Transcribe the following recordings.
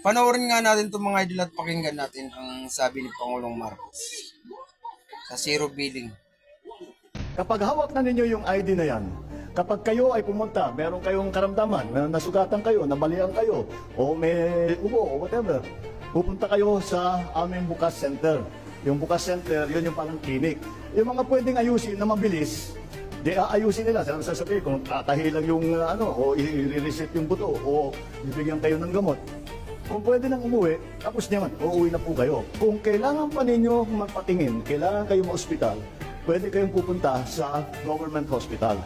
Panoorin nga natin itong mga idol at pakinggan natin ang sabi ni Pangulong Marcos sa zero billing. Kapag hawak na ninyo yung ID na yan, kapag kayo ay pumunta, meron kayong karamdaman, na nasugatan kayo, nabalian kayo, o may ubo, o whatever, pupunta kayo sa aming bukas center. Yung bukas center, yun yung parang clinic. Yung mga pwedeng ayusin na mabilis, di aayusin nila. Sasabihin kung tatahi lang yung o i-reset yung buto, o bibigyan kayo ng gamot. Kung pwede nang umuwi, tapos naman, uuwi na po kayo. Kung kailangan pa ninyo magpatingin, kailangan kayo ma-ospital, pwede kayong pupunta sa government hospital.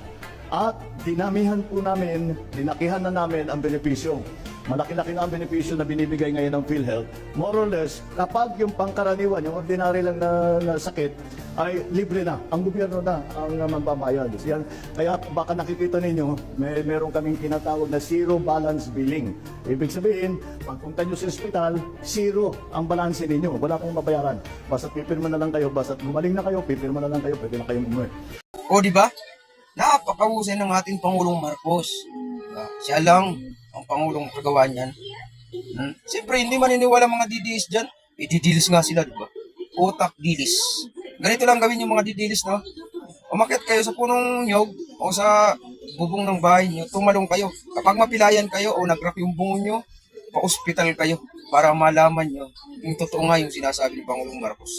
At dinamihan po namin, dinakihan na namin ang benepisyo. Malaki-laki na ang benepisyo na binibigay ngayon ng PhilHealth. More or less, kapag yung pangkaraniwan, yung ordinary lang na sakit, ay libre na. Ang gobyerno na ang magbabayad. Yan. Kaya baka nakikita ninyo, meron kaming tinatawag na zero balance billing. Ibig sabihin, pagpunta nyo sa ospital, zero ang balanse ninyo. Wala kayong mabayaran. Basta pipirma na lang kayo, basta gumaling na kayo, pipirma na lang kayo, pwede na kayong umuwi. O di ba? Napakahusay ng ating Pangulong Marcos. Siya lang ang Pangulong kagawa niyan. Siyempre, hindi maniniwala mga DDS dyan. Didilis nga sila, di ba? Utak dilis. Ganito lang gawin yung mga didilis, no? Umakyat kayo sa punong nyog o sa bubong ng bahay nyo, tumalong kayo. Kapag mapilayan kayo o nag-crack yung bungo nyo, pa-hospital kayo para malaman nyo yung totoo nga yung sinasabi ni Pangulong Marcos.